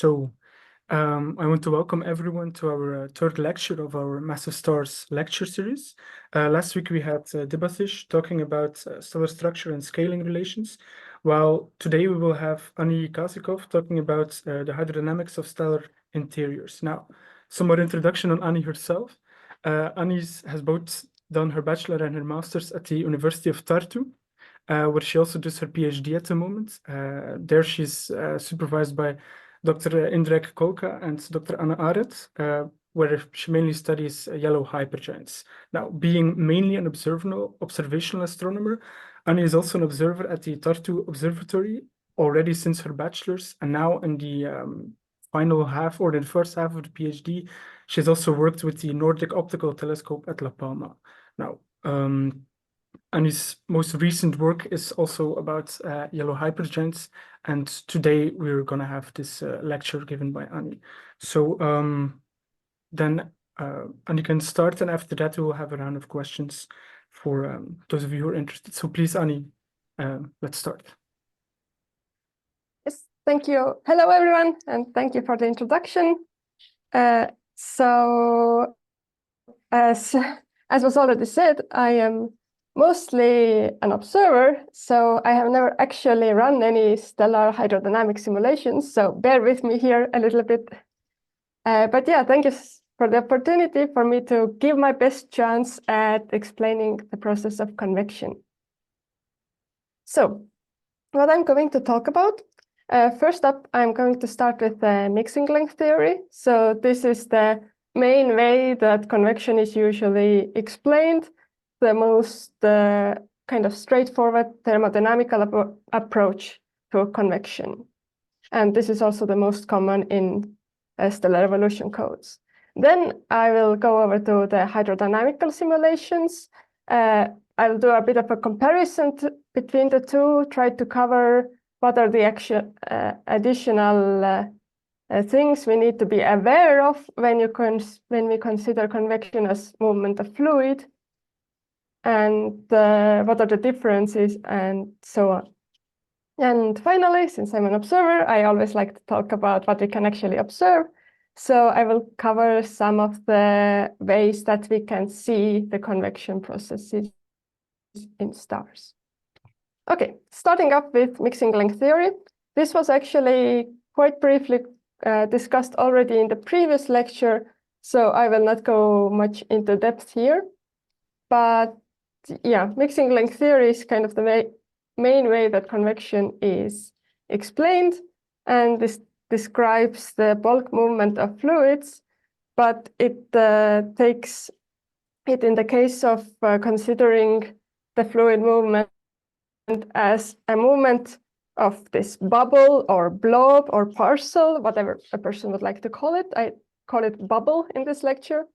So I want to welcome everyone to our third lecture of our Massive Stars lecture series. Last week we had Debatish talking about stellar structure and scaling relations, while today we will have Anni Kasikov talking about the hydrodynamics of stellar interiors. Now, some more introduction on Anni herself. Anni has both done her bachelor and her master's at the University of Tartu, where she also does her PhD at the moment. There she's supervised by Dr. Indrek Kolka and Dr. Anna Aret, where she mainly studies yellow hypergiants. Now, being mainly an observational astronomer, Anni is also an observer at the Tartu Observatory already since her bachelor's, and now in the final half or in the first half of the PhD, she's also worked with the Nordic Optical Telescope at La Palma. Now, Anni's most recent work is also about yellow hypergiants, and today we're going to have this lecture given by Anni. So then Anni can start, and after that we'll have a round of questions for those of you who are interested. So please, Anni, let's start. Yes, thank you. Hello, everyone, and thank you for the introduction. So as was already said, I am mostly an observer, so I have never actually run any stellar hydrodynamic simulations, so bear with me here a little bit. But yeah, thank you for the opportunity for me to give my best chance at explaining the process of convection. So what I'm going to talk about, first up, I'm going to start with the mixing length theory. So this is the main way that convection is usually explained, the most kind of straightforward thermodynamical approach to convection. And this is also the most common in stellar evolution codes. Then I will go over to the hydrodynamical simulations. I'll do a bit of a comparison between the two, try to cover what are the actual additional things we need to be aware of when we consider convection as movement of fluid, and what are the differences, and so on. And finally, since I'm an observer, I always like to talk about what we can actually observe. So I will cover some of the ways that we can see the convection processes in stars. Okay, starting up with mixing length theory. This was actually quite briefly discussed already in the previous lecture, so I will not go much into depth here. But yeah, mixing length theory is kind of the main way that convection is explained, and this describes the bulk movement of fluids, but it takes it in the case of considering the fluid movement as a movement of this bubble or blob or parcel, whatever a person would like to call it. I call it bubble in this lecture.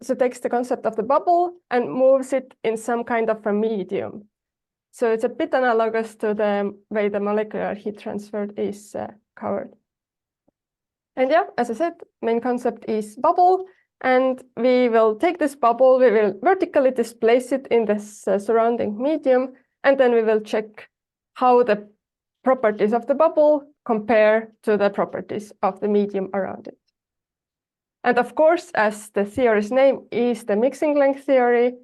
So it takes the concept of the bubble and moves it in some kind of a medium. So it's a bit analogous to the way the molecular heat transfer is covered. And yeah, as I said, main concept is bubble. And we will take this bubble, we will vertically displace it in this surrounding medium, and then we will check how the properties of the bubble compare to the properties of the medium around it. And of course, as the theory's name is the mixing length theory,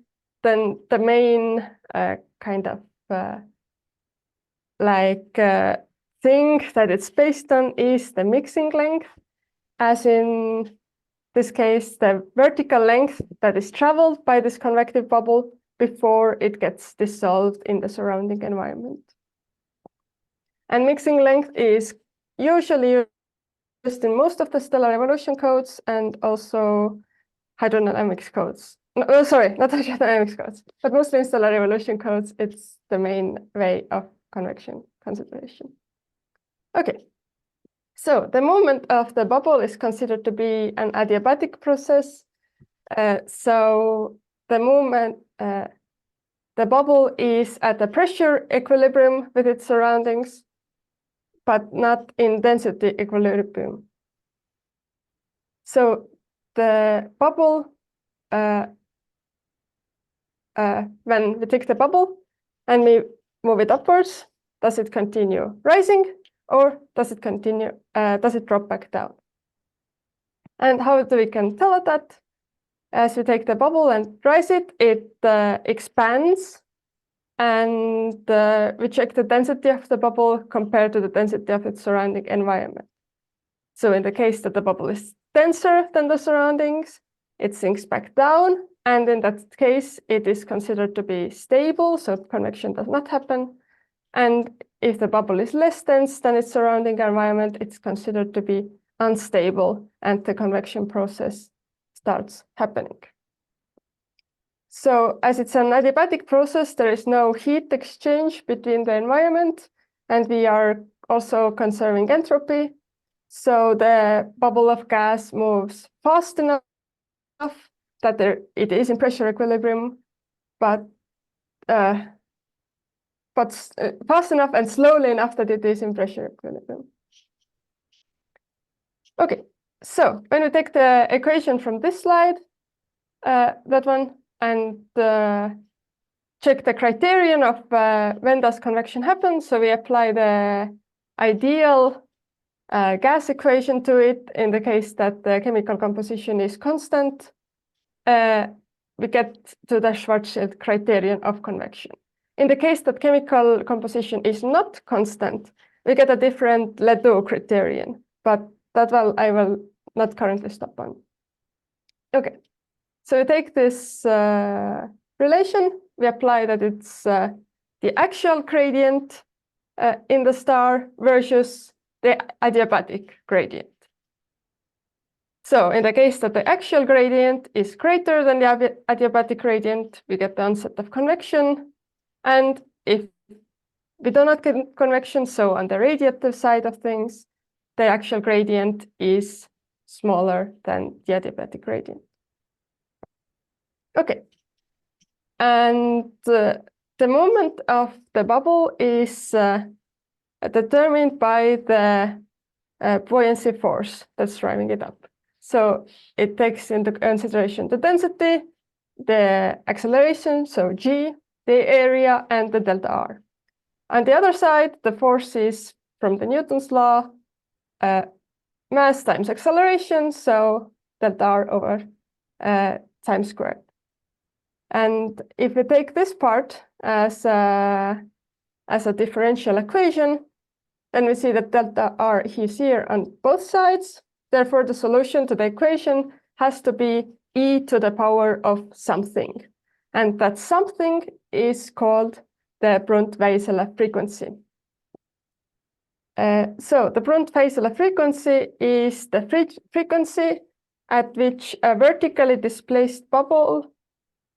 then the main kind of thing that it's based on is the mixing length, as in this case, the vertical length that is traveled by this convective bubble before it gets dissolved in the surrounding environment. And mixing length is usually used in most of the stellar evolution codes and also hydrodynamics codes. No, sorry, not hydrodynamics codes, but mostly in stellar evolution codes, it's the main way of convection consideration. Okay. So the movement of the bubble is considered to be an adiabatic process. So the movement, the bubble is at a pressure equilibrium with its surroundings, but not in density equilibrium. So the bubble, when we take the bubble and we move it upwards, does it continue rising or does it continue? Does it drop back down? And how do we can tell that? As we take the bubble and rise it, it expands, and we check the density of the bubble compared to the density of its surrounding environment. So in the case that the bubble is denser than the surroundings, it sinks back down, and in that case, it is considered to be stable, so convection does not happen. And if the bubble is less dense than its surrounding environment, it's considered to be unstable, and the convection process starts happening. So as it's an adiabatic process, there is no heat exchange between the environment, and we are also conserving entropy. So the bubble of gas moves fast enough that it is in pressure equilibrium, but fast enough and slowly enough that it is in pressure equilibrium. Okay, so when we take the equation from this slide, that one, and check the criterion of when does convection happen, so we apply the ideal gas equation to it. In the case that the chemical composition is constant, we get to the Schwarzschild criterion of convection. In the case that chemical composition is not constant, we get a different Ledoux criterion, but that I will not currently stop on. Okay, so we take this relation, we apply that it's the actual gradient in the star versus the adiabatic gradient. So in the case that the actual gradient is greater than the adiabatic gradient, we get the onset of convection. And if we do not get convection, so on the radiative side of things, the actual gradient is smaller than the adiabatic gradient. Okay, and the movement of the bubble is determined by the buoyancy force that's driving it up. So it takes into consideration the density, the acceleration, so g, the area, and the delta r. On the other side, the force is from the Newton's law, mass times acceleration, so delta r over time squared. And if we take this part as a differential equation, then we see that delta r is here on both sides. Therefore, the solution to the equation has to be e to the power of something. And that something is called the Brunt-Väisälä frequency. So the Brunt-Väisälä frequency is the frequency at which a vertically displaced bubble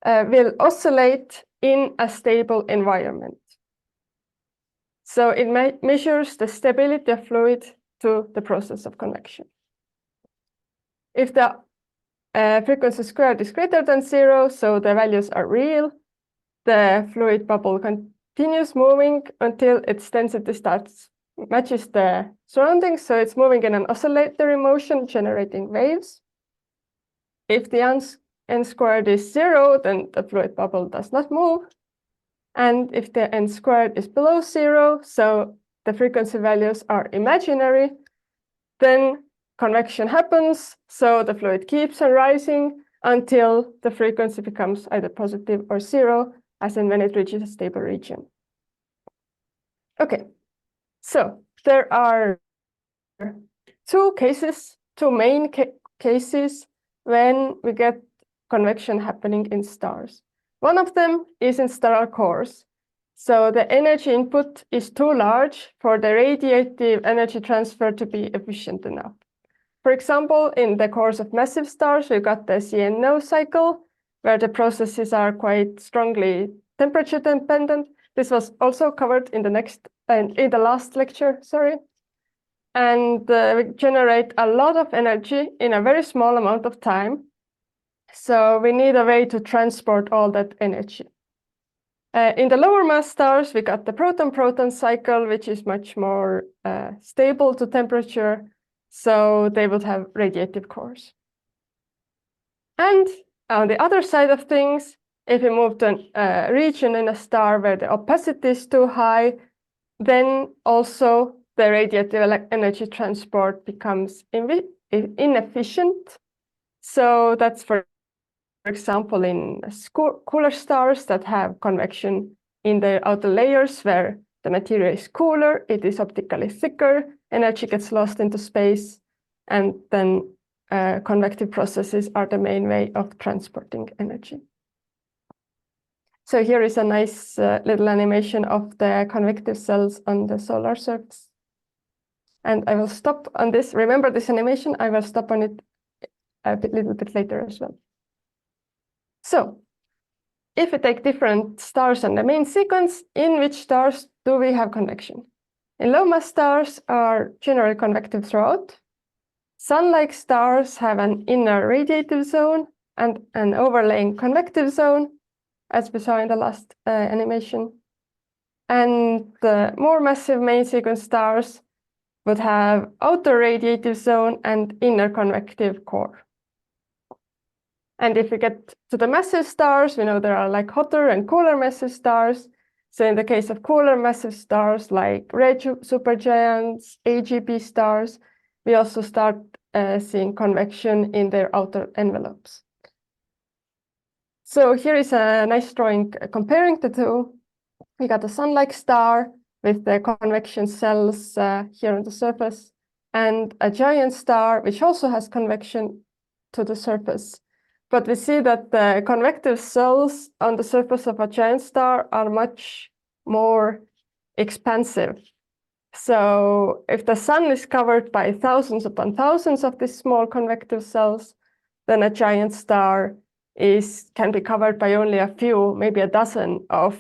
will oscillate in a stable environment. So it measures the stability of fluid to the process of convection. If the frequency squared is greater than 0, so the values are real, the fluid bubble continues moving until its density matches the surroundings, so it's moving in an oscillatory motion, generating waves. If the n squared is 0, then the fluid bubble does not move. And if the n squared is below 0, so the frequency values are imaginary, then convection happens, so the fluid keeps on rising until the frequency becomes either positive or 0, as in when it reaches a stable region. Okay, so there are two main cases when we get convection happening in stars. One of them is in stellar cores. So the energy input is too large for the radiative energy transfer to be efficient enough. For example, in the cores of massive stars, we got the CNO cycle, where the processes are quite strongly temperature dependent. This was also covered in the last lecture, sorry. And we generate a lot of energy in a very small amount of time. So we need a way to transport all that energy. In the lower mass stars, we got the proton-proton cycle, which is much more stable to temperature. So they would have radiative cores. And on the other side of things, if we move to a region in a star where the opacity is too high, then also the radiative energy transport becomes inefficient. So that's, for example, in cooler stars that have convection in the outer layers where the material is cooler, it is optically thicker, energy gets lost into space, and then convective processes are the main way of transporting energy. So here is a nice little animation of the convective cells on the solar surface. And I will stop on this. Remember this animation, I will stop on it a little bit later as well. So if we take different stars on the main sequence, in which stars do we have convection? In low mass stars are generally convective throughout. Sun-like stars have an inner radiative zone and an overlaying convective zone, as we saw in the last animation. And the more massive main sequence stars would have outer radiative zone and inner convective core. And if we get to the massive stars, we know there are like hotter and cooler massive stars. So in the case of cooler massive stars like red supergiants, AGB stars, we also start seeing convection in their outer envelopes. So here is a nice drawing comparing the two. We got a sun-like star with the convection cells here on the surface, and a giant star which also has convection to the surface. But we see that the convective cells on the surface of a giant star are much more expansive. So if the sun is covered by thousands upon thousands of these small convective cells, then a giant star can be covered by only a few, maybe a dozen of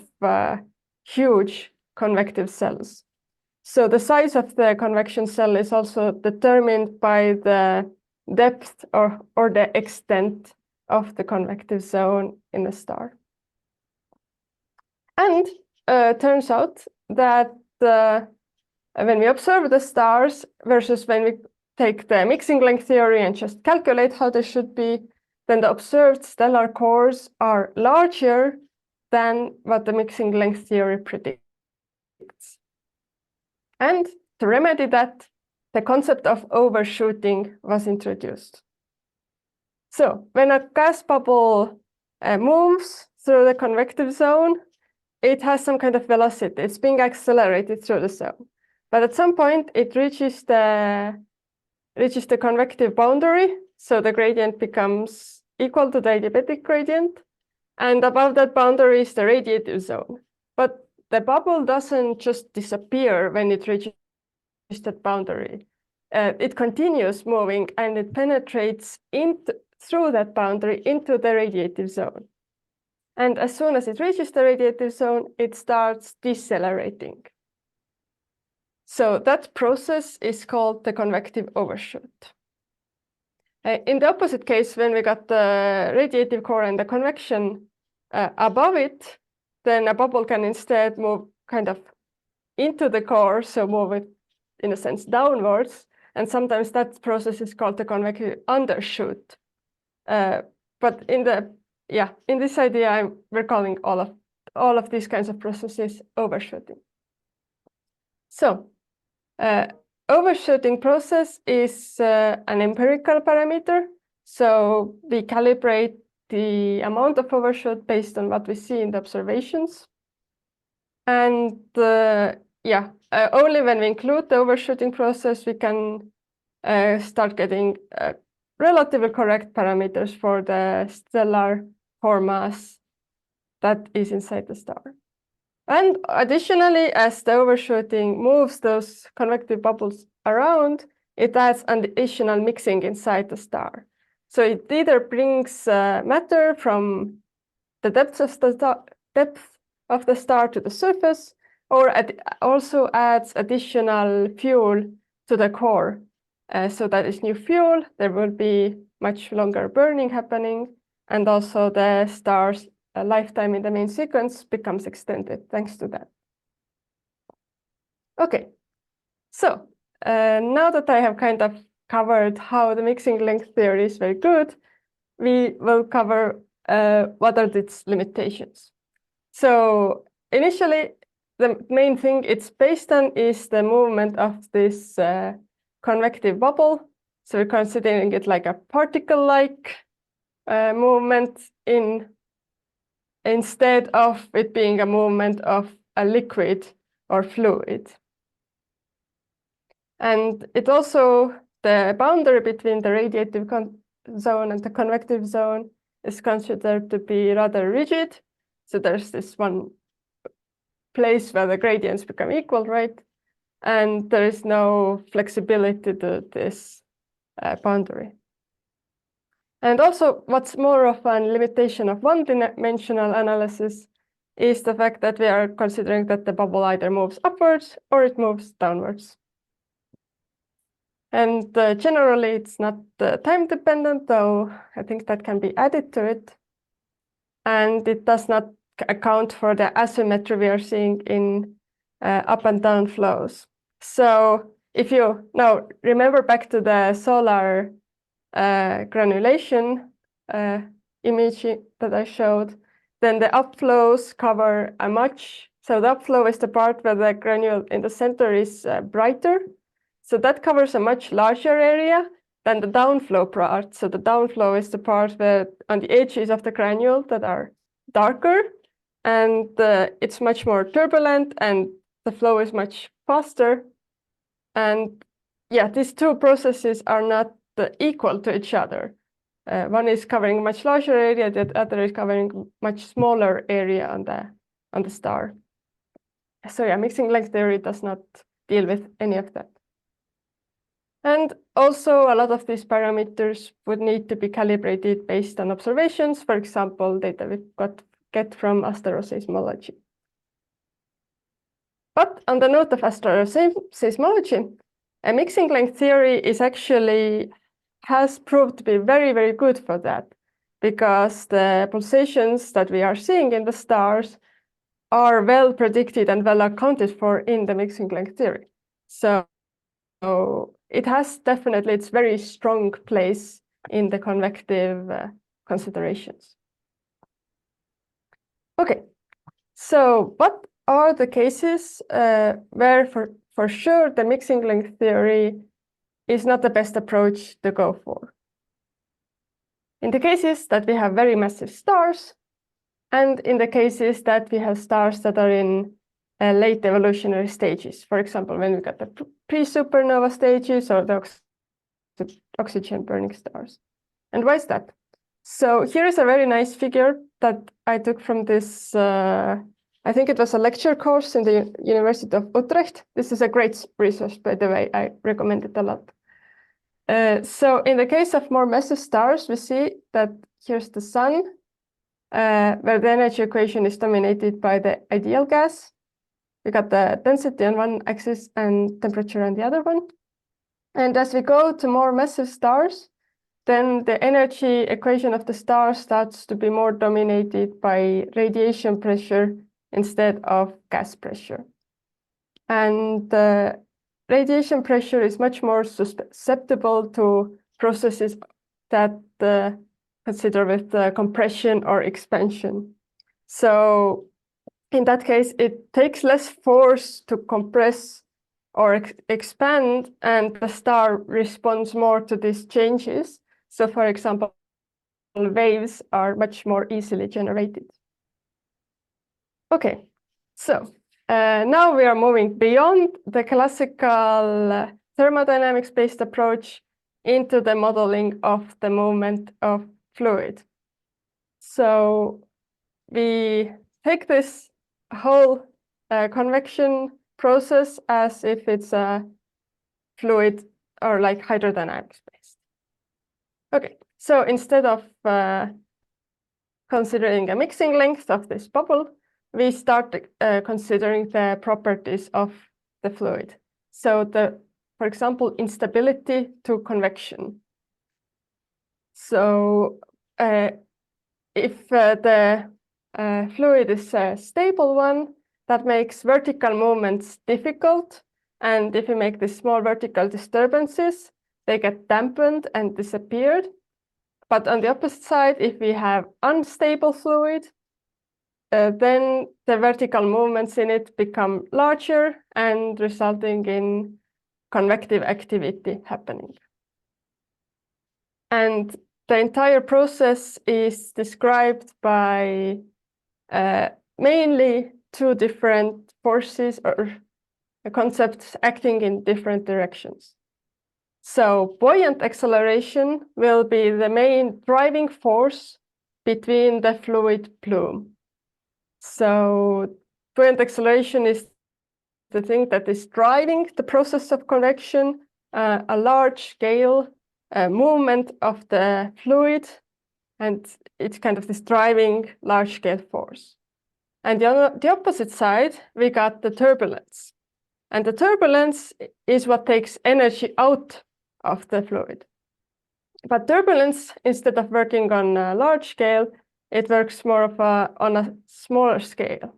huge convective cells. So the size of the convection cell is also determined by the depth or the extent of the convective zone in the star. And turns out that when we observe the stars versus when we take the mixing length theory and just calculate how they should be, then the observed stellar cores are larger than what the mixing length theory predicts. And to remedy that, the concept of overshooting was introduced. So when a gas bubble moves through the convective zone, it has some kind of velocity. It's being accelerated through the zone. But at some point, it reaches the convective boundary. So the gradient becomes equal to the adiabatic gradient. And above that boundary is the radiative zone. But the bubble doesn't just disappear when it reaches that boundary. It continues moving and it penetrates through that boundary into the radiative zone. And as soon as it reaches the radiative zone, it starts decelerating. So that process is called the convective overshoot. In the opposite case, when we got the radiative core and the convection above it, then a bubble can instead move kind of into the core, so move it in a sense downwards. And sometimes that process is called the convective undershoot. But in this idea, we're calling all of these kinds of processes overshooting. So overshooting process is an empirical parameter. So we calibrate the amount of overshoot based on what we see in the observations. And only when we include the overshooting process, we can start getting relatively correct parameters for the stellar core mass that is inside the star. And additionally, as the overshooting moves those convective bubbles around, it adds an additional mixing inside the star. So it either brings matter from the depth of the star to the surface, or also adds additional fuel to the core. So that is new fuel, there will be much longer burning happening, and also the star's lifetime in the main sequence becomes extended thanks to that. Okay, so now that I have kind of covered how the mixing length theory is very good, we will cover what are its limitations. So initially, the main thing it's based on is the movement of this convective bubble. So we're considering it like a particle-like movement instead of it being a movement of a liquid or fluid. And it also, the boundary between the radiative zone and the convective zone is considered to be rather rigid. So there's this one place where the gradients become equal, right? And there is no flexibility to this boundary. And also, what's more of a limitation of one-dimensional analysis is the fact that we are considering that the bubble either moves upwards or it moves downwards. And generally, it's not time-dependent, though I think that can be added to it. And it does not account for the asymmetry we are seeing in up and down flows. So if you now remember back to the solar granulation image that I showed, then the upflows cover a much, so the upflow is the part where the granule in the center is brighter. So that covers a much larger area than the downflow part. So the downflow is the part where on the edges of the granule that are darker, and it's much more turbulent and the flow is much faster. And yeah, these two processes are not equal to each other. One is covering a much larger area, the other is covering much smaller area on the star. So yeah, mixing length theory does not deal with any of that. And also a lot of these parameters would need to be calibrated based on observations, for example, data we get from asteroseismology. But on the note of asteroseismology, a mixing length theory has proved to be very, very good for that, because the pulsations that we are seeing in the stars are well predicted and well accounted for in the mixing length theory. So it has definitely its very strong place in the convective considerations. Okay, so what are the cases where for sure the mixing length theory is not the best approach to go for? In the cases that we have very massive stars, and in the cases that we have stars that are in late evolutionary stages. For example, when we got the pre-supernova stages or the oxygen-burning stars. And why is that? So here is a very nice figure that I took from this, I think it was a lecture course in the University of Utrecht. This is a great resource, by the way. I recommend it a lot. So in the case of more massive stars, we see that here's the sun, where the energy equation is dominated by the ideal gas. We got the density on one axis and temperature on the other one. And as we go to more massive stars, then the energy equation of the star starts to be more dominated by radiation pressure instead of gas pressure. And radiation pressure is much more susceptible to processes that consider with compression or expansion. So in that case, it takes less force to compress or expand, and the star responds more to these changes. So for example, waves are much more easily generated. Okay, so now we are moving beyond the classical thermodynamics-based approach into the modeling of the movement of fluid. So we take this whole convection process as if it's a fluid or like hydrodynamics based. Okay, so instead of considering a mixing length of this bubble, we start considering the properties of the fluid. So for example, instability to convection. So if the fluid is a stable one, that makes vertical movements difficult. And if you make these small vertical disturbances, they get dampened and disappeared. But on the opposite side, if we have unstable fluid, then the vertical movements in it become larger and resulting in convective activity happening. And the entire process is described by mainly two different forces or concepts acting in different directions. So buoyant acceleration will be the main driving force between the fluid plume. So buoyant acceleration is the thing that is driving the process of convection, a large scale movement of the fluid, and it's kind of this driving large scale force. And on the opposite side, we got the turbulence. And the turbulence is what takes energy out of the fluid. But turbulence, instead of working on a large scale, it works more of on a smaller scale.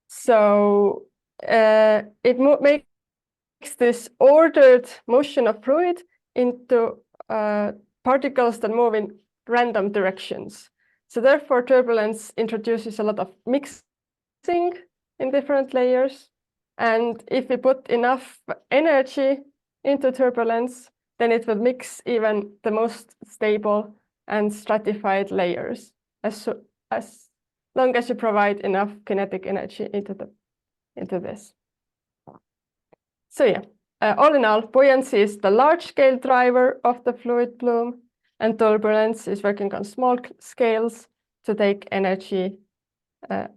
So it makes this ordered motion of fluid into particles that move in random directions. So therefore, turbulence introduces a lot of mixing in different layers. And if we put enough energy into turbulence, then it will mix even the most stable and stratified layers, as long as you provide enough kinetic energy into this. So yeah, all in all, buoyancy is the large-scale driver of the fluid plume, and turbulence is working on small scales to take energy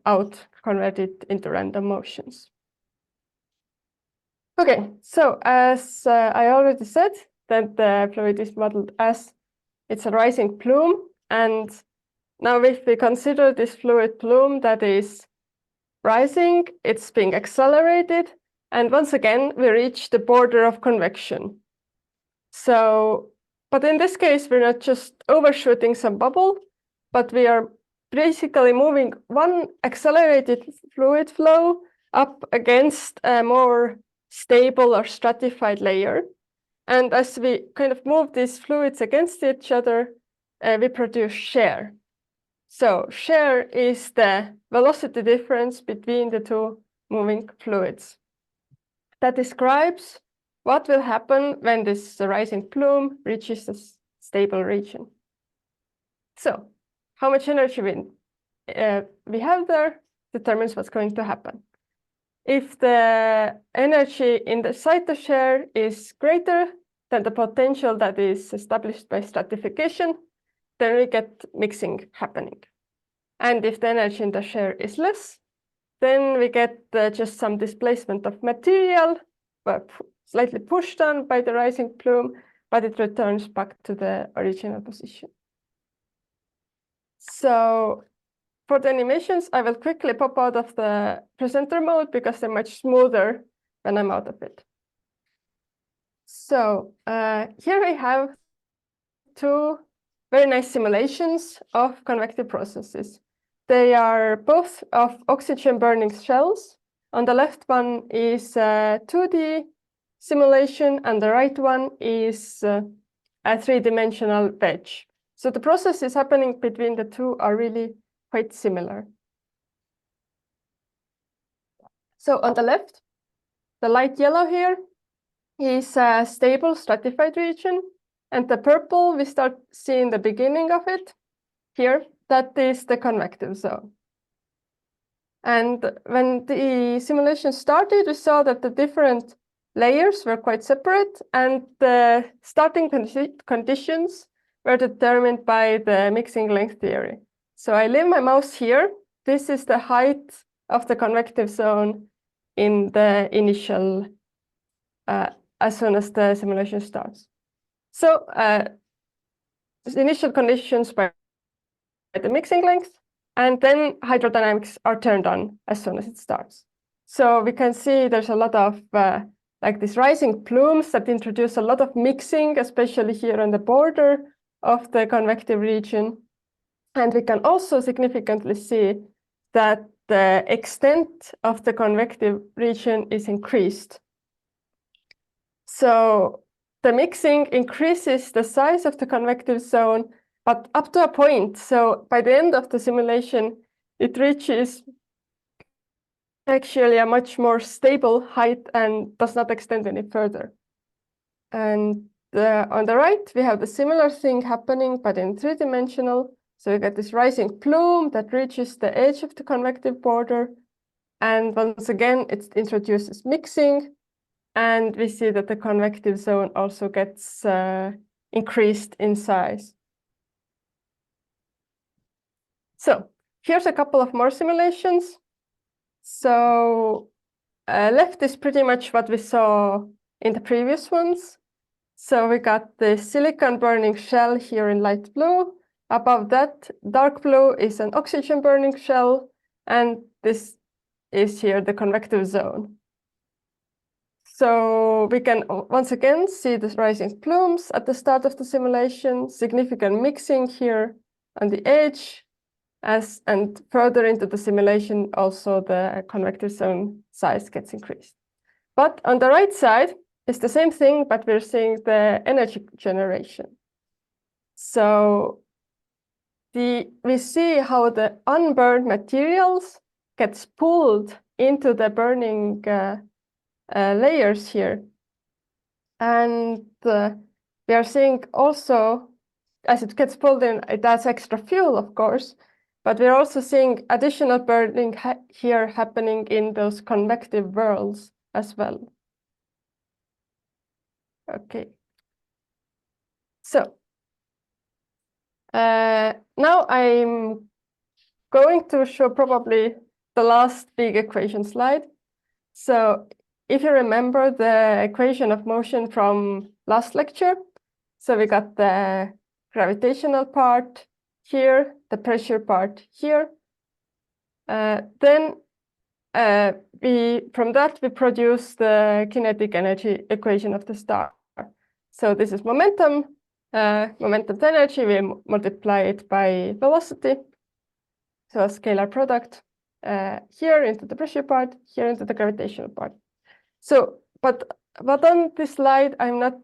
out, convert it into random motions. Okay, so as I already said, that the fluid is modeled as it's a rising plume, and now if we consider this fluid plume that is rising, it's being accelerated, and once again we reach the border of convection. So, but in this case we're not just overshooting some bubble, but we are basically moving one accelerated fluid flow up against a more stable or stratified layer. And as we kind of move these fluids against each other, we produce shear. So shear is the velocity difference between the two moving fluids. That describes what will happen when this rising plume reaches a stable region. So how much energy we have there determines what's going to happen. If the energy inside the shear is greater than the potential that is established by stratification, then we get mixing happening. And if the energy in the shear is less, then we get just some displacement of material, but slightly pushed on by the rising plume, but it returns back to the original position. So for the animations, I will quickly pop out of the presenter mode because they're much smoother when I'm out of it. So here I have two very nice simulations of convective processes. They are both of oxygen burning shells. On the left one is a 2D simulation, and the right one is a three-dimensional wedge. So the processes happening between the two are really quite similar. So on the left, the light yellow here is a stable stratified region, and the purple we start seeing the beginning of it here. That is the convective zone. And when the simulation started, we saw that the different layers were quite separate, and the starting conditions were determined by the mixing length theory. So I leave my mouse here. This is the height of the convective zone in the initial, as soon as the simulation starts. So the initial conditions by the mixing length, and then hydrodynamics are turned on as soon as it starts. So we can see there's a lot of like these rising plumes that introduce a lot of mixing, especially here on the border of the convective region. And we can also significantly see that the extent of the convective region is increased. So the mixing increases the size of the convective zone, but up to a point. So by the end of the simulation, it reaches actually a much more stable height and does not extend any further. And on the right, we have the similar thing happening, but in three-dimensional. So we get this rising plume that reaches the edge of the convective border. And once again, it introduces mixing. And we see that the convective zone also gets increased in size. So here's a couple of more simulations. So left is pretty much what we saw in the previous ones. So we got the silicon burning shell here in light blue. Above that, dark blue is an oxygen burning shell. And this is here the convective zone. So we can once again see the rising plumes at the start of the simulation, significant mixing here on the edge, and further into the simulation, also the convective zone size gets increased. But on the right side, it's the same thing, but we're seeing the energy generation. So we see how the unburned materials gets pulled into the burning layers here. And we are seeing also, as it gets pulled in, it adds extra fuel, of course, but we're also seeing additional burning here happening in those convective whirls as well. Okay. So now I'm going to show probably the last big equation slide. So if you remember the equation of motion from last lecture, so we got the gravitational part here, the pressure part here. Then from that we produce the kinetic energy equation of the star. So this is momentum, momentum energy, we multiply it by velocity. So a scalar product here into the pressure part, here into the gravitational part. So, but on this slide, I'm not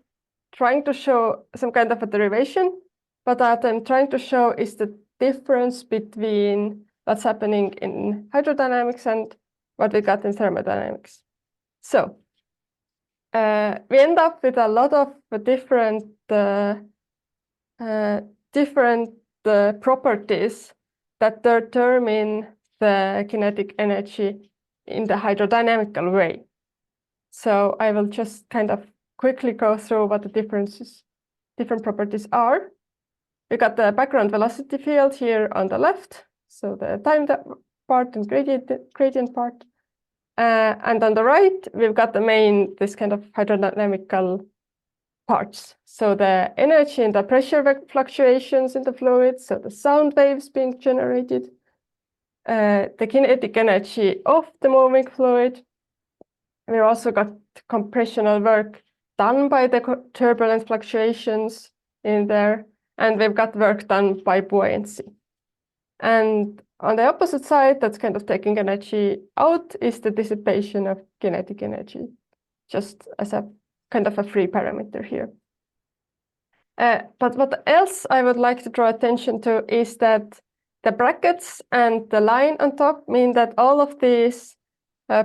trying to show some kind of a derivation, but what I'm trying to show is the difference between what's happening in hydrodynamics and what we got in thermodynamics. So we end up with a lot of different properties that determine the kinetic energy in the hydrodynamical way. So I will just kind of quickly go through what the different properties are. We got the background velocity field here on the left, so the time part and gradient part. And on the right, we've got the main, this kind of hydrodynamical parts. So the energy and the pressure fluctuations in the fluid, so the sound waves being generated, the kinetic energy of the moving fluid. We also got compressional work done by the turbulent fluctuations in there, and we've got work done by buoyancy. And on the opposite side, that's kind of taking energy out, is the dissipation of kinetic energy, just as a kind of a free parameter here. But what else I would like to draw attention to is that the brackets and the line on top mean that all of these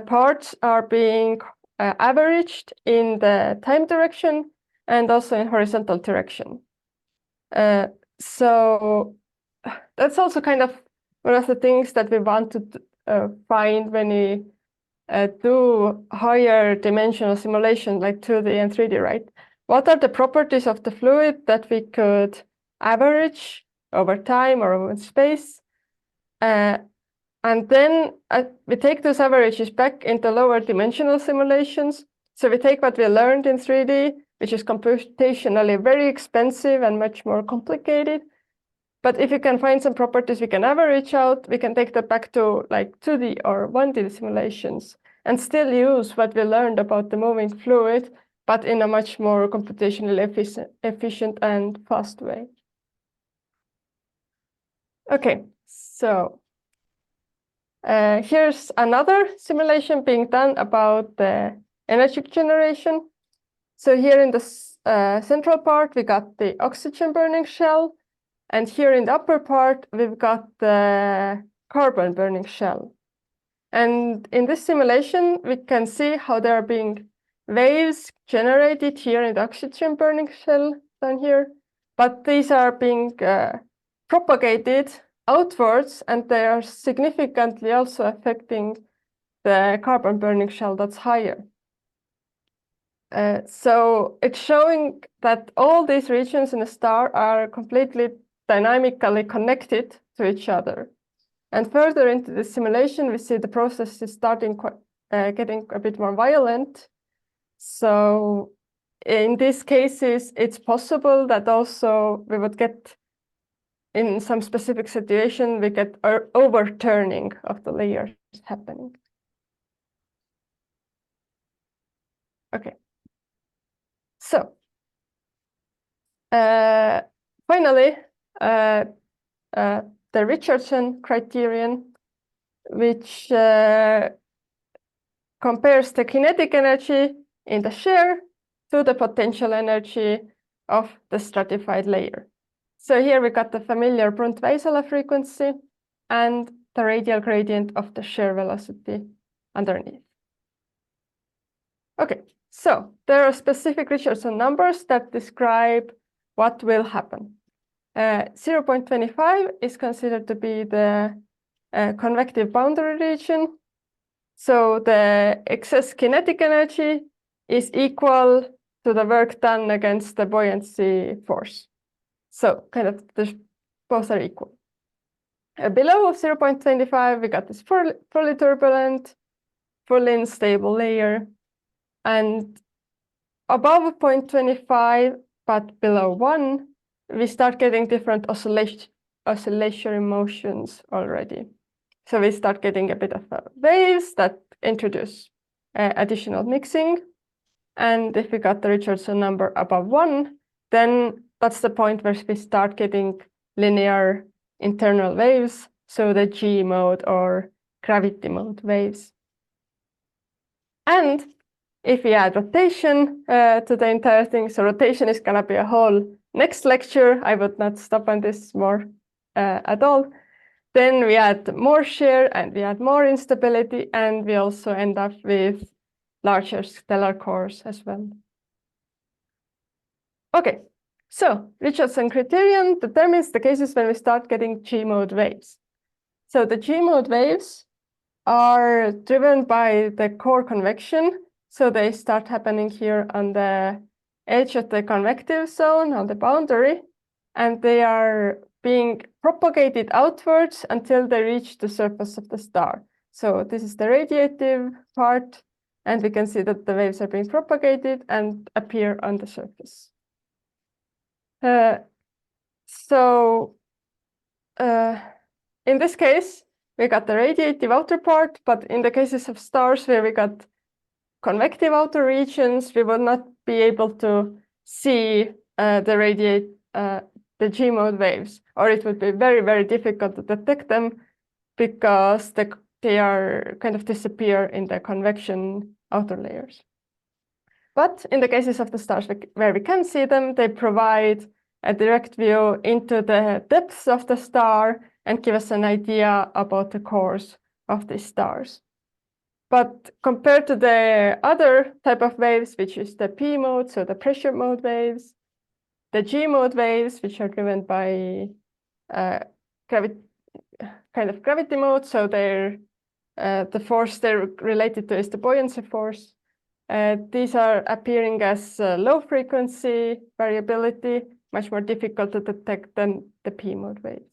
parts are being averaged in the time direction and also in horizontal direction. So that's also kind of one of the things that we want to find when we do higher dimensional simulation like 2D and 3D, right? What are the properties of the fluid that we could average over time or over space? And then we take those averages back into lower dimensional simulations. So we take what we learned in 3D, which is computationally very expensive and much more complicated. But if we can find some properties we can average out, we can take that back to like 2D or 1D simulations and still use what we learned about the moving fluid, but in a much more computationally efficient and fast way. Okay, so here's another simulation being done about the energy generation. So here in the central part, we got the oxygen burning shell. And here in the upper part, we've got the carbon burning shell. And in this simulation, we can see how there are being waves generated here in the oxygen burning shell down here, but these are being propagated outwards, and they are significantly also affecting the carbon burning shell that's higher. So it's showing that all these regions in the star are completely dynamically connected to each other. And further into the simulation, we see the process is starting getting a bit more violent. So in these cases, it's possible that also we would get, in some specific situation, we get overturning of the layers happening. Okay. So finally, the Richardson criterion, which compares the kinetic energy in the shear to the potential energy of the stratified layer. So here we got the familiar Brunt-Väisälä frequency and the radial gradient of the shear velocity underneath. Okay, so there are specific Richardson numbers that describe what will happen. 0.25 is considered to be the convective boundary region. So the excess kinetic energy is equal to the work done against the buoyancy force. So kind of both are equal. Below 0.25, we got this fully turbulent, fully unstable layer. And above 0.25, but below 1, we start getting different oscillatory motions already. So we start getting a bit of waves that introduce additional mixing. And if we got the Richardson number above 1, then that's the point where we start getting linear internal waves, so the G mode or gravity mode waves. And if we add rotation to the entire thing, so rotation is going to be a whole next lecture. I would not stop on this more at all. Then we add more shear and we add more instability, and we also end up with larger stellar cores as well. Okay, so Richardson criterion determines the cases when we start getting G-mode waves. So the G-mode waves are driven by the core convection. So they start happening here on the edge of the convective zone on the boundary, and they are being propagated outwards until they reach the surface of the star. So this is the radiative part, and we can see that the waves are being propagated and appear on the surface. In this case, we got the radiative outer part, but in the cases of stars where we got convective outer regions, we will not be able to see the G-mode waves, or it would be very, very difficult to detect them because they are kind of disappear in the convection outer layers. But in the cases of the stars where we can see them, they provide a direct view into the depths of the star and give us an idea about the cores of these stars. But compared to the other type of waves, which is the P mode, so the pressure mode waves, the G mode waves, which are driven by gravity mode, so they're the force they're related to is the buoyancy force. These are appearing as low frequency variability, much more difficult to detect than the P mode waves.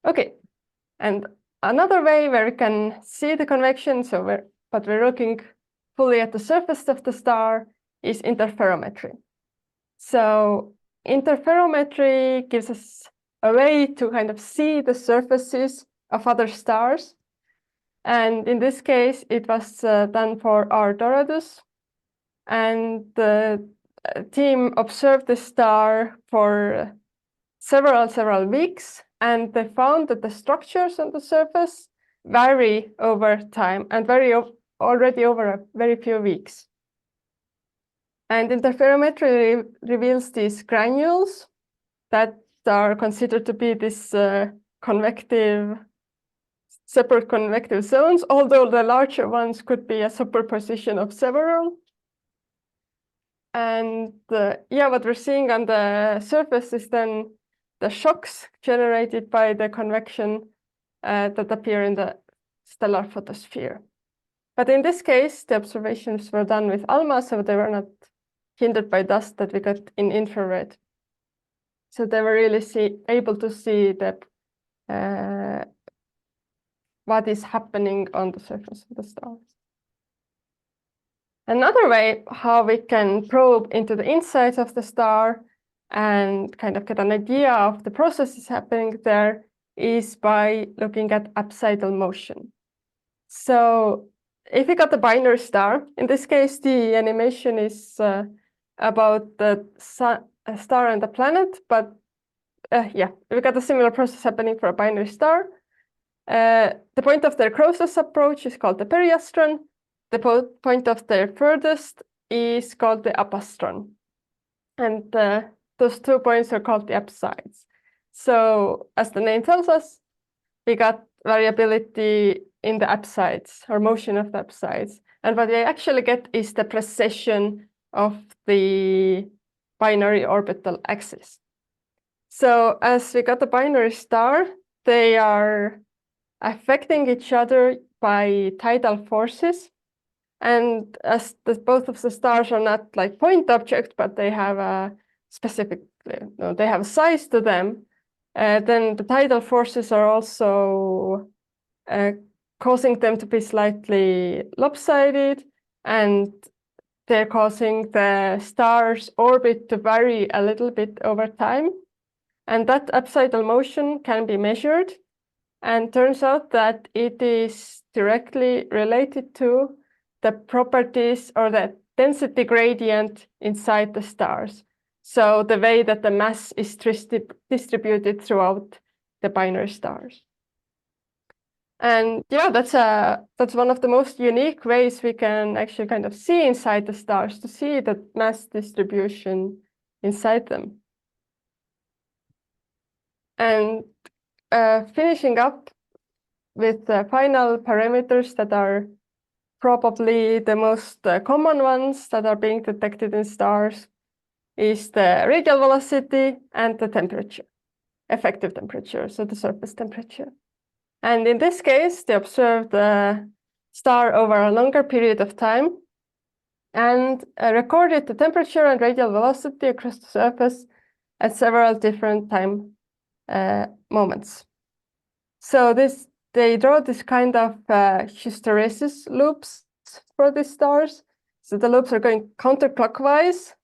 Okay, and another way where we can see the convection, but we're looking fully at the surface of the star, is interferometry. So interferometry gives us a way to kind of see the surfaces of other stars. And in this case, it was done for our Doradus. And the team observed the star for several weeks, and they found that the structures on the surface vary over time and already over a very few weeks. And interferometry reveals these granules that are considered to be this separate convective zones, although the larger ones could be a superposition of several. And yeah, what we're seeing on the surface is then the shocks generated by the convection that appear in the stellar photosphere. But in this case, the observations were done with ALMA, so they were not hindered by dust that we got in infrared. So they were really able to see what is happening on the surface of the stars. Another way how we can probe into the insides of the star and kind of get an idea of the processes happening there is by looking at apsidal motion. So if we got a binary star, in this case, the animation is about the star and the planet, but yeah, we got a similar process happening for a binary star. The point of their closest approach is called the periastron. The point of their furthest is called the apastron. And those 2 points are called the apsides. So as the name tells us, we got variability in the apsides or motion of the apsides. And what we actually get is the precession of the binary orbital axis. So as we got a binary star, they are affecting each other by tidal forces. And as both of the stars are not like point objects, but they have a specific, they have a size to them, then the tidal forces are also causing them to be slightly lopsided, and they're causing the star's orbit to vary a little bit over time. And that apsidal motion can be measured, and turns out that it is directly related to the properties or the density gradient inside the stars. So the way that the mass is distributed throughout the binary stars. And yeah, that's one of the most unique ways we can actually kind of see inside the stars, to see the mass distribution inside them. And finishing up with the final parameters that are probably the most common ones that are being detected in stars is the radial velocity and the temperature, effective temperature, so the surface temperature. And in this case, they observed the star over a longer period of time and recorded the temperature and radial velocity across the surface at several different time moments. So they draw this kind of hysteresis loops for these stars. So the loops are going counterclockwise.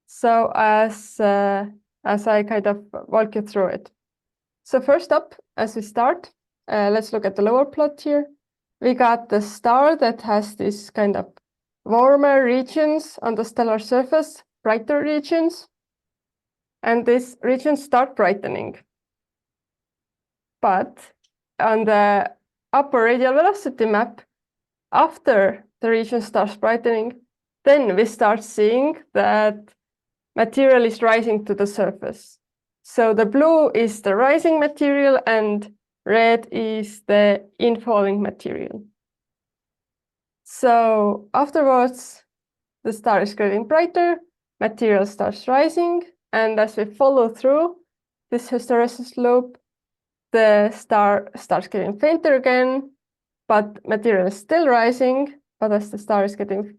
So as I kind of walk you through it. So first up, as we start, let's look at the lower plot here. We got the star that has this kind of warmer regions on the stellar surface, brighter regions. And these regions start brightening. But on the upper radial velocity map, after the region starts brightening, then we start seeing that material is rising to the surface. So the blue is the rising material and red is the infalling material. So afterwards, the star is getting brighter, material starts rising, and as we follow through this hysteresis loop, the star starts getting fainter again, but material is still rising. But as the star is getting,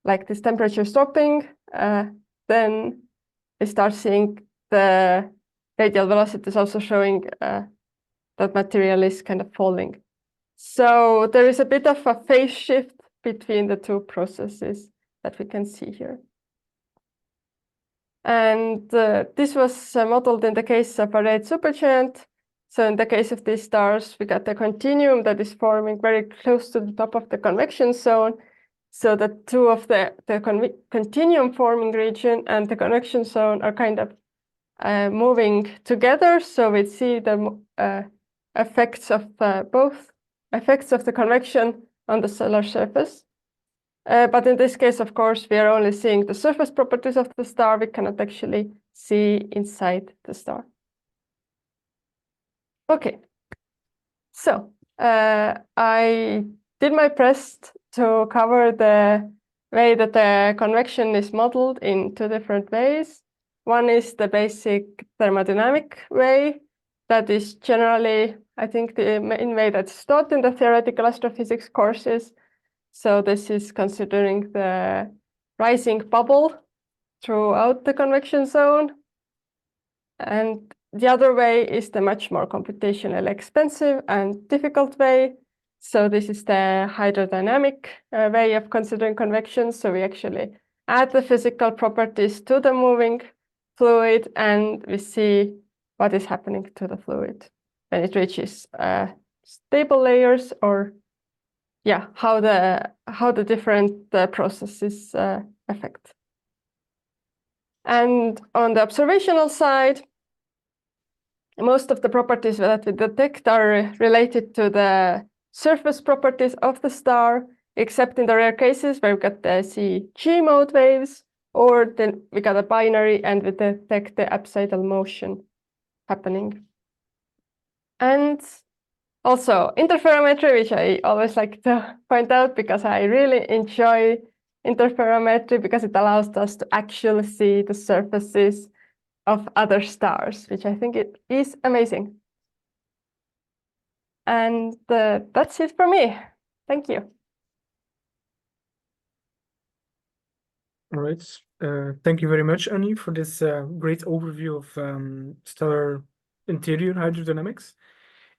like this temperature is dropping, then we start seeing the radial velocity is also showing that material is kind of falling. So there is a bit of a phase shift between the two processes that we can see here. And this was modeled in the case of a red supergiant. So in the case of these stars, we got a continuum that is forming very close to the top of the convection zone. So the two of the continuum forming region and the convection zone are kind of moving together. So we see the effects of both effects of the convection on the stellar surface. But in this case, of course, we are only seeing the surface properties of the star. We cannot actually see inside the star. Okay, so I did my best to cover the way that the convection is modeled in two different ways. One is the basic thermodynamic way that is generally, I think, the main way that's taught in the theoretical astrophysics courses. So this is considering the rising bubble throughout the convection zone. And the other way is the much more computationally expensive and difficult way. So this is the hydrodynamic way of considering convection. So we actually add the physical properties to the moving fluid and we see what is happening to the fluid when it reaches stable layers, or yeah, how the different processes affect. And on the observational side, most of the properties that we detect are related to the surface properties of the star, except in the rare cases where we got the CG mode waves, or then we got a binary and we detect the apsidal motion happening. And also interferometry, which I always like to point out because I really enjoy interferometry because it allows us to actually see the surfaces of other stars, which I think it is amazing. And that's it for me. Thank you. All right. Thank you very much, Anni, for this great overview of stellar interior hydrodynamics.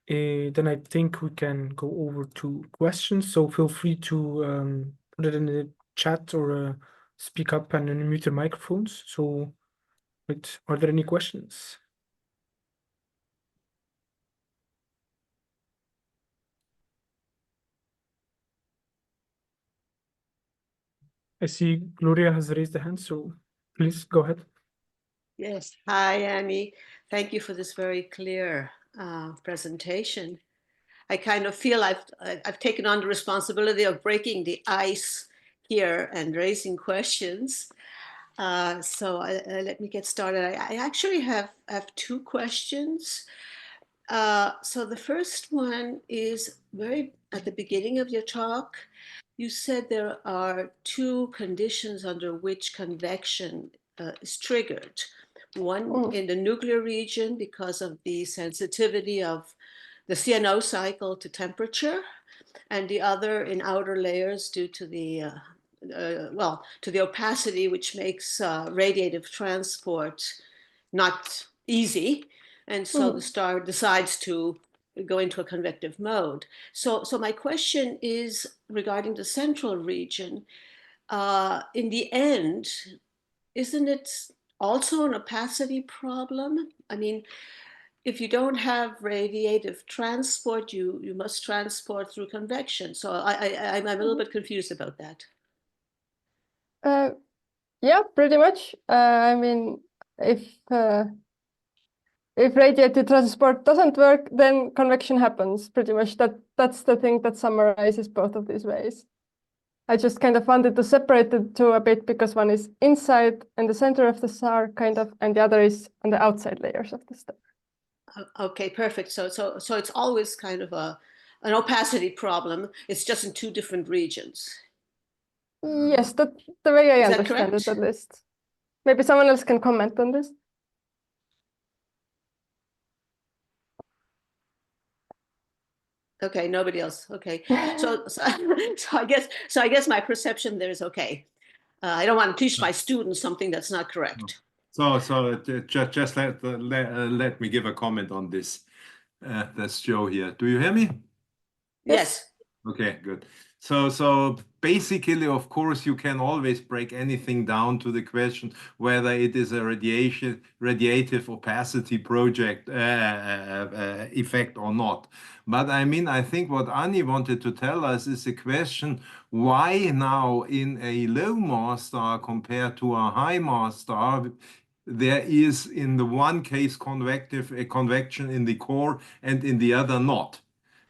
Then I think we can go over to questions. So feel free to put it in the chat or speak up and unmute your microphones. So, wait, are there any questions? I see Gloria has raised a hand, so please go ahead. Yes. Hi, Annie. Thank you for this very clear presentation. I kind of feel I've taken on the responsibility of breaking the ice here and raising questions. So let me get started. I actually have two questions. So the first one is very at the beginning of your talk. You said there are two conditions under which convection is triggered. One in the nuclear region because of the sensitivity of the CNO cycle to temperature, and the other in outer layers due to the to the opacity, which makes radiative transport not easy, and so the star decides to go into a convective mode. So my question is regarding the central region. In the end, isn't it also an opacity problem? I mean, if you don't have radiative transport, you must transport through convection. So I'm a little bit confused about that. Yeah, pretty much. I mean, if radiative transport doesn't work, then convection happens. Pretty much that's the thing that summarizes both of these ways. I just kind of wanted to separate the two a bit because one is inside in the center of the star, kind of, and the other is on the outside layers of the star. Okay, perfect. So it's always kind of an opacity problem. It's just in two different regions. Yes, that's the way I understand it, at least. Maybe someone else can comment on this. Okay, nobody else. Okay, so I guess my perception there is okay. I don't want to teach my students something that's not correct. So just let me give a comment on this. That's Joe here. Do you hear me? Yes. Okay, good. So basically, of course, you can always break anything down to the question whether it is a radiative opacity project effect or not. But I mean, I think what Anni wanted to tell us is the question, why now in a low mass star compared to a high mass star, there is in the one case convection in the core and in the other not.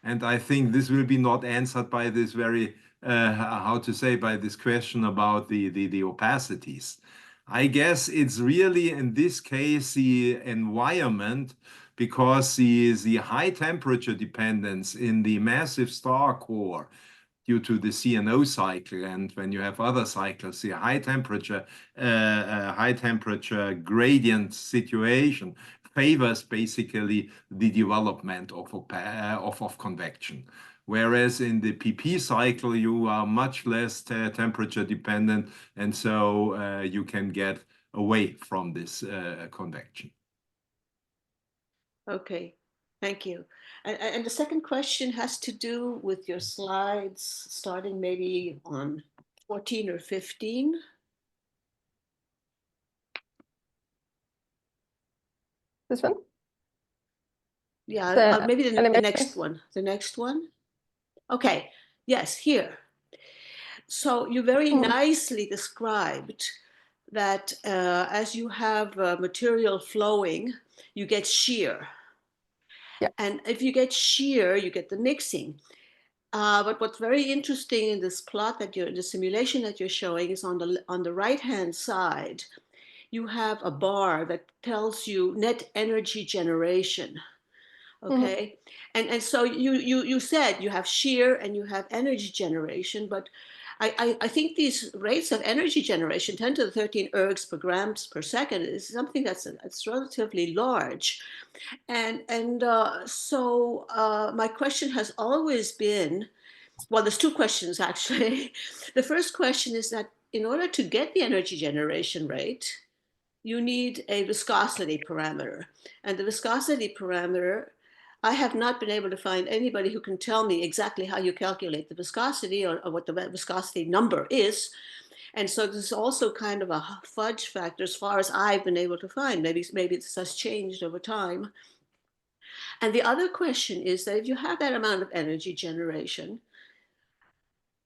And I think this will be not answered by this very, how to say, by this question about the opacities. I guess it's really in this case the environment because the high temperature dependence in the massive star core due to the CNO cycle, and when you have other cycles, the high temperature gradient situation favors basically the development of convection. Whereas in the PP cycle, you are much less temperature dependent, and so you can get away from this convection. Okay, thank you. And the second question has to do with your slides, starting maybe on 14 or 15. This one? Yeah, The maybe the animation. next one. The next one. Okay, yes, here. So you very nicely described that as you have material flowing, you get shear. Yeah. And if you get shear, you get the mixing. But what's very interesting in this plot that the simulation that you're showing is on the right-hand side, you have a bar that tells you net energy generation. Okay, and so you said you have shear and you have energy generation, but I think these rates of energy generation, 10 to the 13 ergs per grams per second, is something that's relatively large. And so my question has always been, well, there's two questions actually. The first question is that in order to get the energy generation rate, you need a viscosity parameter. And the viscosity parameter, I have not been able to find anybody who can tell me exactly how you calculate the viscosity or what the viscosity number is. And so this is also kind of a fudge factor as far as I've been able to find. Maybe this has changed over time. And the other question is that if you have that amount of energy generation,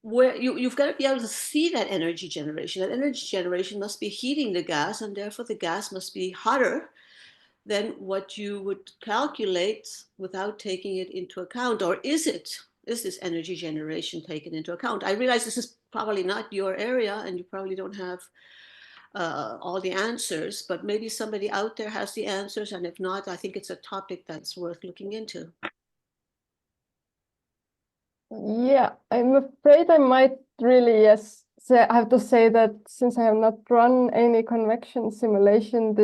where you've got to be able to see that energy generation. That energy generation must be heating the gas, and therefore the gas must be hotter than what you would calculate without taking it into account. Or is this energy generation taken into account? I realize this is probably not your area, and you probably don't have all the answers, but maybe somebody out there has the answers, and if not, I think it's a topic that's worth looking into. Yeah, I'm afraid I might really, yes. So I have to say that since I have not run any convection simulation,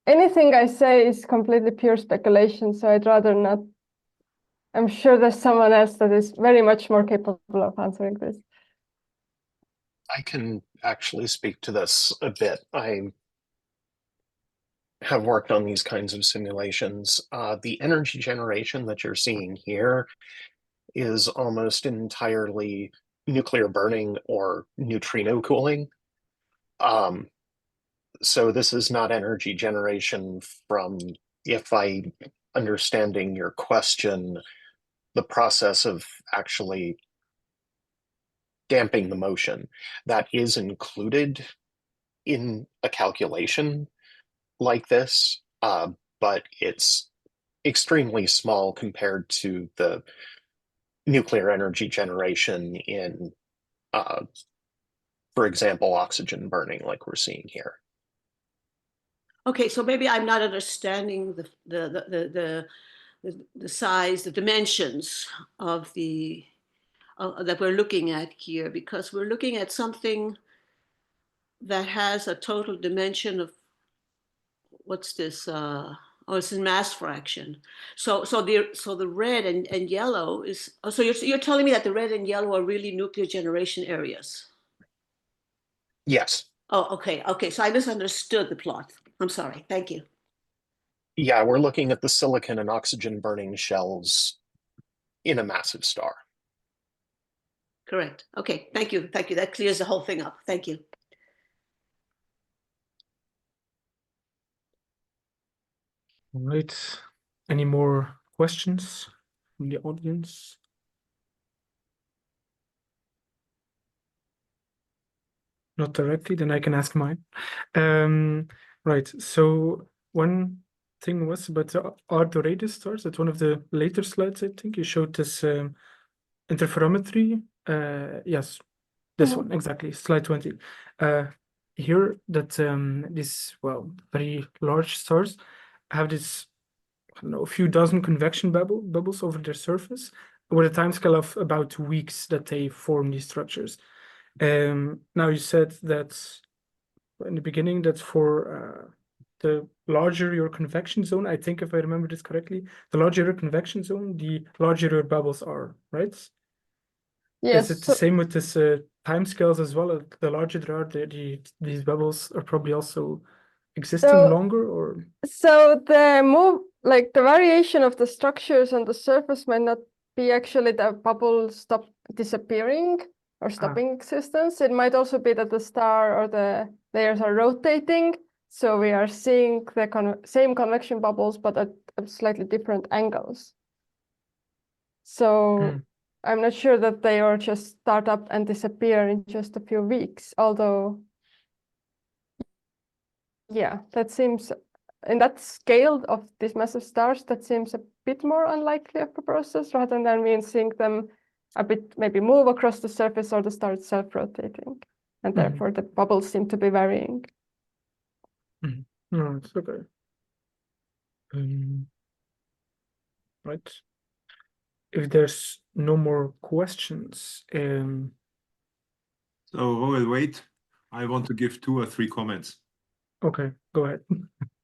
anything I say is completely pure speculation, so I'd rather not. I'm sure there's someone else that is very much more capable of answering this. I can actually speak to this a bit. I have worked on these kinds of simulations. The energy generation that you're seeing here is almost entirely nuclear burning or neutrino cooling. So this is not energy generation from, if I'm understanding your question, the process of actually damping the motion. That is included in a calculation like this, but it's extremely small compared to the nuclear energy generation in, for example, oxygen burning like we're seeing here. Okay, so maybe I'm not understanding the size, the dimensions of that we're looking at here, because we're looking at something that has a total dimension of, what's this? It's in mass fraction. So the red and yellow is. So you're telling me that the red and yellow are really nuclear generation areas? Yes. Oh, okay. Okay. So I misunderstood the plot. I'm sorry. Thank you. Yeah, we're looking at the silicon and oxygen burning shells in a massive star. Correct. Okay. Thank you. Thank you. That clears the whole thing up. Thank you. All right. Any more questions from the audience? Not directly, then I can ask mine. Right. So one thing was about the Ardo radius stars. At one of the later slides, I think you showed this interferometry. Yes, this one exactly. Slide 20. Here that these very large stars have this don't know, a few dozen convection bubbles over their surface with a timescale of about weeks that they form these structures. Now you said that in the beginning that for the larger your convection zone, I think if I remember this correctly, the larger your convection zone, the larger your bubbles are, right? Yes. Is it the same with this timescales as well? The larger they are, these bubbles are probably also existing So- longer, or So the variation of the structures on the surface might not be actually the bubble stop disappearing or stopping existence. It might also be that the star or the layers are rotating. So we are seeing the same convection bubbles, but at slightly different angles. So I'm not sure that they are just start up and disappear in just a few weeks, although, yeah, that seems, in that scale of these massive stars, that seems a bit more unlikely of a process rather than me seeing them a bit maybe move across the surface or the star itself rotating. And therefore the bubbles seem to be varying. No, it's okay. Right. If there's no more questions, So Roel, wait. I want to give 2 or 3 comments. okay, go ahead.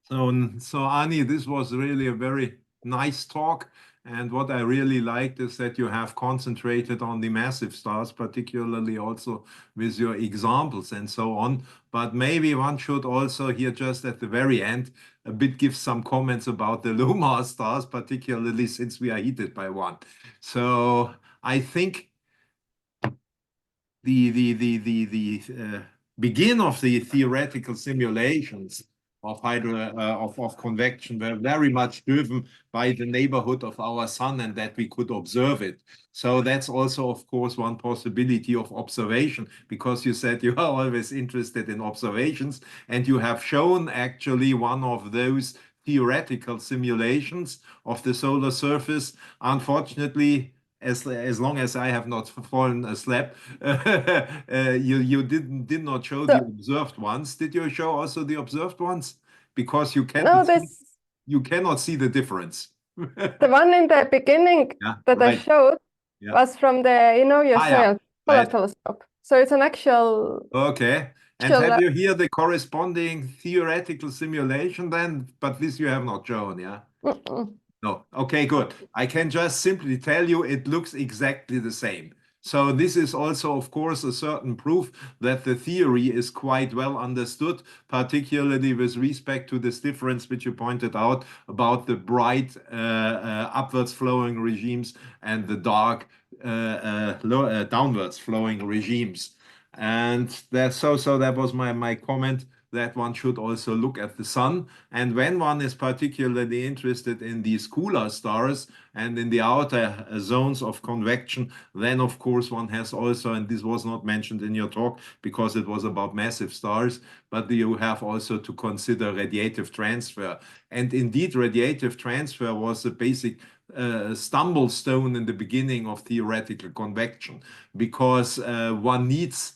So Anni, this was really a very nice talk. And what I really liked is that you have concentrated on the massive stars, particularly also with your examples and so on. But maybe one should also here just at the very end a bit give some comments about the low mass stars, particularly since we are heated by one. So I think the begin of the theoretical simulations of convection were very much driven by the neighborhood of our sun and that we could observe it. So that's also, of course, one possibility of observation, because you said you are always interested in observations, and you have shown actually one of those theoretical simulations of the solar surface. Unfortunately, as long as I have not fallen asleep, you did not show the observed ones. Did you show also the observed ones? Because you cannot see the difference. The one in the beginning that I showed was from the Solar telescope. So it's an actual. Okay. And have you here the corresponding theoretical simulation then? But this you have not shown, yeah? No. Okay, good. I can just simply tell you it looks exactly the same. So this is also, of course, a certain proof that the theory is quite well understood, particularly with respect to this difference which you pointed out about the bright upwards flowing regimes and the dark downwards flowing regimes. And so that was my comment, that one should also look at the sun. And when one is particularly interested in these cooler stars and in the outer zones of convection, then of course one has also, and this was not mentioned in your talk because it was about massive stars, but you have also to consider radiative transfer. And indeed, radiative transfer was a basic stumble stone in the beginning of theoretical convection, because one needs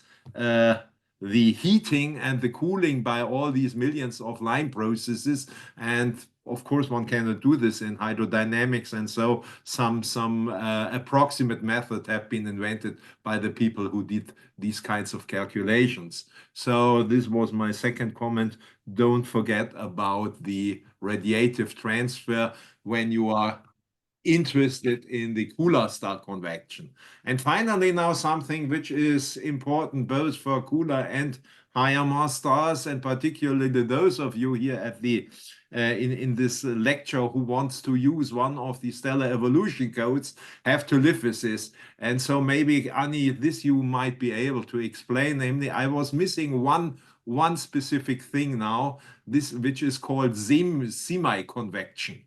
the heating and the cooling by all these millions of line processes. And of course, one cannot do this in hydrodynamics. And so some approximate method have been invented by the people who did these kinds of calculations. So this was my second comment. Don't forget about the radiative transfer when you are interested in the cooler star convection. And finally, now something which is important both for cooler and higher mass stars, and particularly those of you here at the in this lecture who wants to use one of the stellar evolution codes have to live with this. And so maybe, Anni, this you might be able to explain. Namely, I was missing one specific thing now, this which is called semi-convection.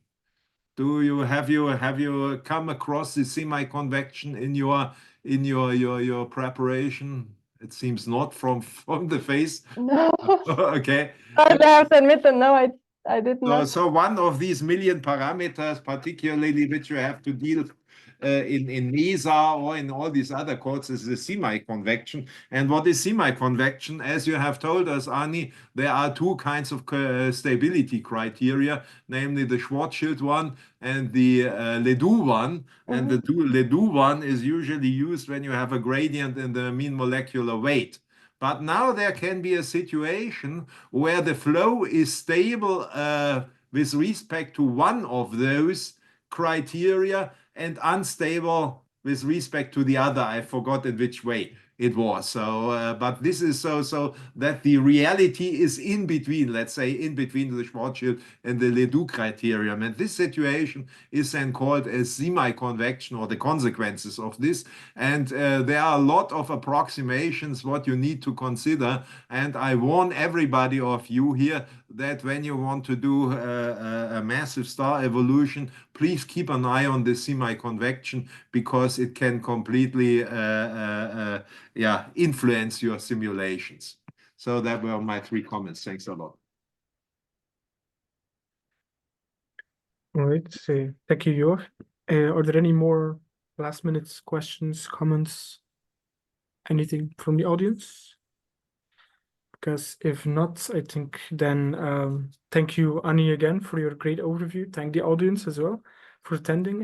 Have you come across the semi-convection in your preparation? It seems not from the face. No. Okay. I have to admit that no, I did not. So one of these million parameters, particularly which you have to deal in MESA or in all these other courses is semi-convection. And what is semi-convection? As you have told us, Anni, there are two kinds of stability criteria, namely the Schwarzschild one and the Ledoux one. And the Ledoux one is usually used when you have a gradient in the mean molecular weight. But now there can be a situation where the flow is stable with respect to one of those criteria and unstable with respect to the other. I forgot in which way it was. So, but this is so that the reality is in between, let's say, in between the Schwarzschild and the Ledoux criterion. And this situation is then called as semi-convection, or the consequences of this. And there are a lot of approximations what you need to consider. And I warn everybody of you here that when you want to do a massive star evolution, please keep an eye on the semi-convection, because it can completely influence your simulations. So that were my 3 comments. Thanks a lot. All right, thank you, Jörg. Are there any more last minute questions, comments, anything from the audience? Because if not, I think then thank you, Anni, again for your great overview. Thank the audience as well for attending.